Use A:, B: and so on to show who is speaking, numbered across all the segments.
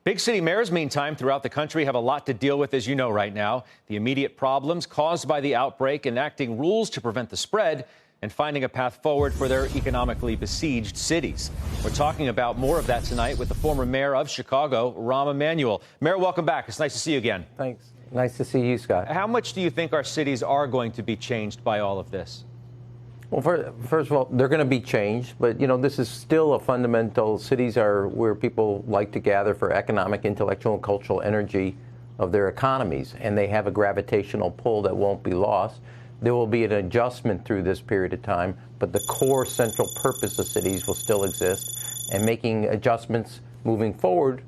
A: Big city mayors, meantime, throughout the country have a lot to deal with, as you know, right now. The immediate problems caused by the outbreak, enacting rules to prevent the spread, and finding a path forward for their economically besieged cities. We're talking about more of that tonight with the former mayor of Chicago, Rahm Emanuel. Mayor, welcome back. It's nice to see you again.
B: Thanks. Nice to see you, Scott.
A: How much do you think our cities are going to be changed by all of this?
B: Well, first of all, they're going to be changed, but, you know, this is still a fundamental. Cities are where people like to gather for economic, intellectual, and cultural energy of their economies, and they have a gravitational pull that won't be lost. There will be an adjustment through this period of time, but the core central purpose of cities will still exist, and making adjustments moving forward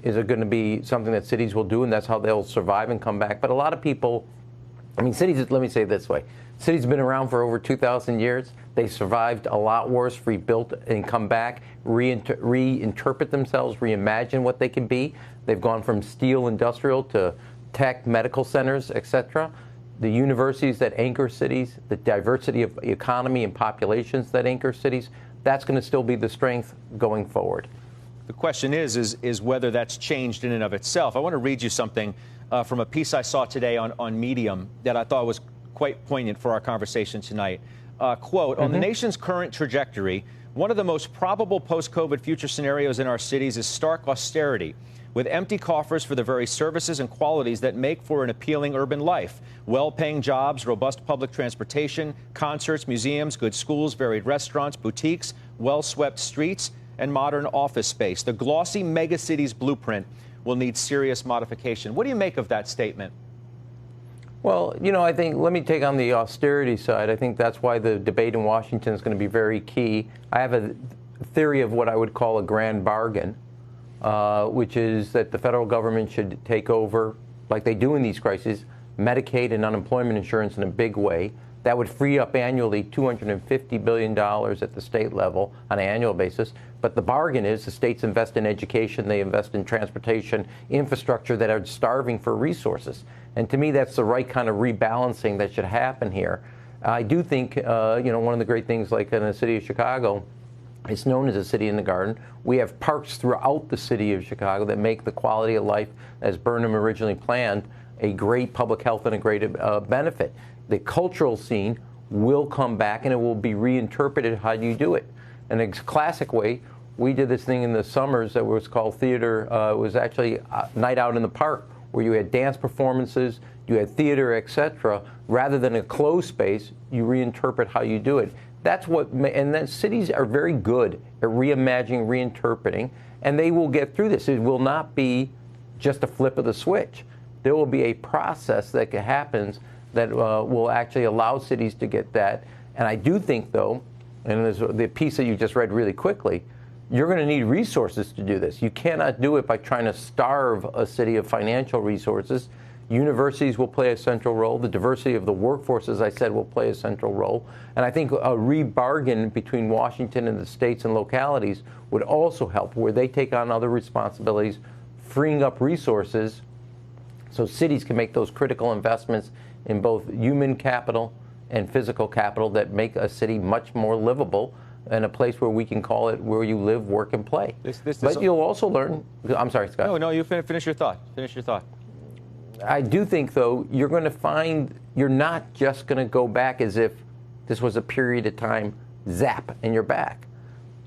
B: is going to be something that cities will do, and that's how they'll survive and come back. But a lot of people, I mean, cities, let me say it this way. Cities have been around for over 2,000 years. They survived a lot worse, rebuilt and come back, reinterpret themselves, reimagine what they can be. They've gone from steel industrial to tech, medical centers, etc. The universities that anchor cities, the diversity of economy and populations that anchor cities, that's going to still be the strength going forward.
A: The question is whether that's changed in and of itself. I want to read you something from a piece I saw today on Medium that I thought was quite poignant for our conversation tonight. Quote, on the nation's current trajectory, one of the most probable post-COVID future scenarios in our cities is stark austerity, with empty coffers for the very services and qualities that make for an appealing urban life. Well-paying jobs, robust public transportation, concerts, museums, good schools, varied restaurants, boutiques, well-swept streets, and modern office space. The glossy megacities blueprint will need serious modification. What do you make of that statement?
B: Well, you know, I think, let me take on the austerity side. I think that's why the debate in Washington is going to be very key. I have a theory of what I would call a grand bargain, which is that the federal government should take over, like they do in these crises, Medicaid and unemployment insurance in a big way. That would free up annually $250 billion at the state level on an annual basis. But the bargain is the states invest in education, they invest in transportation, infrastructure that are starving for resources. And to me, that's the right kind of rebalancing that should happen here. I do think, you know, one of the great things, like in the city of Chicago, it's known as a city in the garden. We have parks throughout the city of Chicago that make the quality of life, as Burnham originally planned, a great public health and a great benefit. The cultural scene will come back, and it will be reinterpreted how you do it. In a classic way, we did this thing in the summers that was called theater. It was actually a night out in the park, where you had dance performances, you had theater, etc. Rather than a closed space, you reinterpret how you do it. That's what, and then cities are very good at reimagining, reinterpreting, and they will get through this. It will not be just a flip of the switch. There will be a process that happens that will actually allow cities to get that. And I do think, though, and there's the piece that you just read really quickly, you're going to need resources to do this. You cannot do it by trying to starve a city of financial resources. Universities will play a central role. The diversity of the workforce, as I said, will play a central role. And I think a rebargain between Washington and the states and localities would also help, where they take on other responsibilities, freeing up resources so cities can make those critical investments in both human capital and physical capital that make a city much more livable, and a place where we can call it where you live, work, and play. But you'll also learn. I'm sorry, Scott.
A: No, you finish your thought. Finish your thought.
B: I do think, though, you're going to find you're not just going to go back as if this was a period of time, zap, and you're back.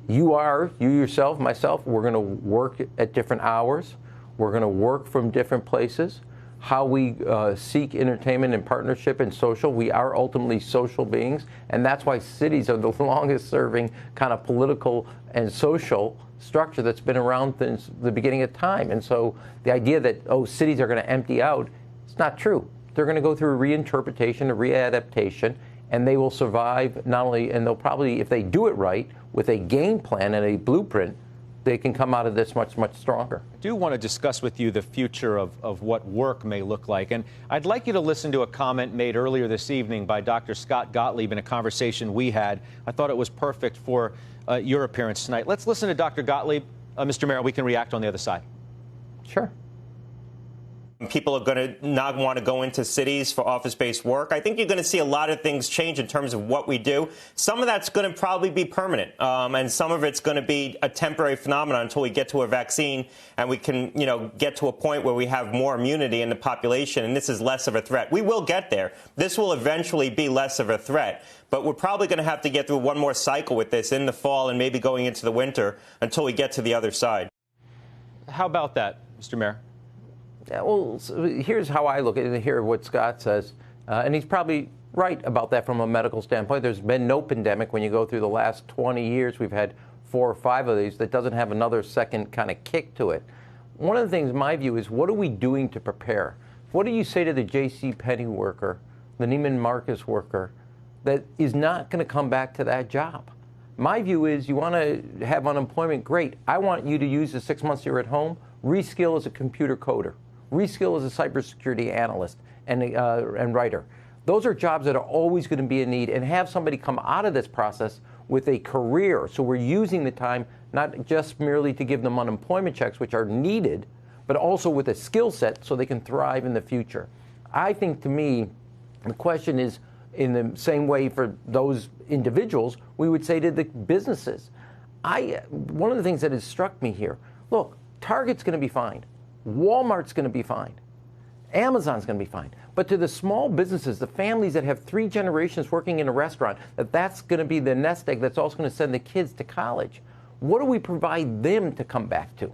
B: You yourself, myself, we're going to work at different hours. We're going to work from different places. How we seek entertainment and partnership and social. We are ultimately social beings, and that's why cities are the longest serving kind of political and social structure that's been around since the beginning of time. And so the idea that, oh, cities are going to empty out, it's not true. They're going to go through a reinterpretation, a readaptation, and they will survive not only, and they'll probably, if they do it right, with a game plan and a blueprint, they can come out of this much, much stronger.
A: I do want to discuss with you the future of what work may look like. And I'd like you to listen to a comment made earlier this evening by Dr. Scott Gottlieb in a conversation we had. I thought it was perfect for your appearance tonight. Let's listen to Dr. Gottlieb. Mr. Mayor, we can react on the other side.
B: Sure.
C: People are going to not want to go into cities for office-based work. I think you're going to see a lot of things change in terms of what we do. Some of that's going to probably be permanent, and some of it's going to be a temporary phenomenon until we get to a vaccine and we can, get to a point where we have more immunity in the population, and this is less of a threat. We will get there. This will eventually be less of a threat, but we're probably going to have to get through one more cycle with this in the fall and maybe going into the winter until we get to the other side.
A: How about that, Mr. Mayor?
B: Yeah, well, so here's how I look at it. Hear what Scott says, and he's probably right about that from a medical standpoint. There's been no pandemic. When you go through the last 20 years, we've had 4 or 5 of these that doesn't have another second kind of kick to it. One of the things, my view, is what are we doing to prepare? What do you say to the J.C. Penney worker, the Neiman Marcus worker, that is not going to come back to that job? My view is you want to have unemployment, great. I want you to use the 6 months you're at home, reskill as a computer coder. Reskill as a cybersecurity analyst and writer. Those are jobs that are always going to be in need, and have somebody come out of this process with a career. So we're using the time not just merely to give them unemployment checks, which are needed, but also with a skill set so they can thrive in the future. I think, to me, the question is, in the same way for those individuals, we would say to the businesses. One of the things that has struck me here, look, Target's going to be fine. Walmart's going to be fine. Amazon's going to be fine. But to the small businesses, the families that have 3 generations working in a restaurant, that's going to be the nest egg that's also going to send the kids to college. What do we provide them to come back to?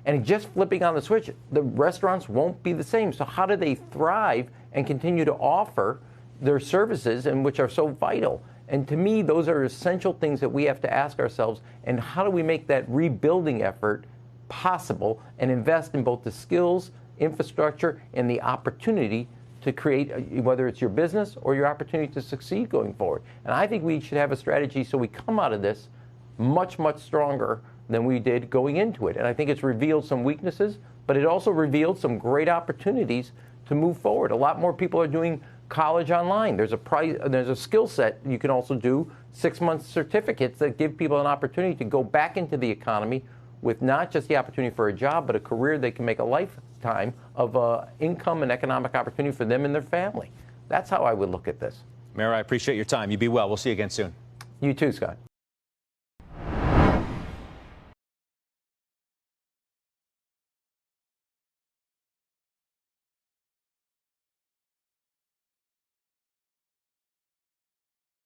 B: And just flipping on the switch, the restaurants won't be the same. So how do they thrive and continue to offer their services, and which are so vital? And to me, those are essential things that we have to ask ourselves. And how do we make that rebuilding effort possible and invest in both the skills, infrastructure, and the opportunity to create, whether it's your business or your opportunity to succeed going forward. And I think we should have a strategy so we come out of this much, much stronger than we did going into it. And I think it's revealed some weaknesses, but it also revealed some great opportunities to move forward. A lot more people are doing college online. There's a skill set you can also do, 6-month certificates that give people an opportunity to go back into the economy with not just the opportunity for a job, but a career they can make a lifetime of income and economic opportunity for them and their family. That's how I would look at this.
A: Mayor, I appreciate your time. You be well. We'll see you again soon.
B: You too, Scott.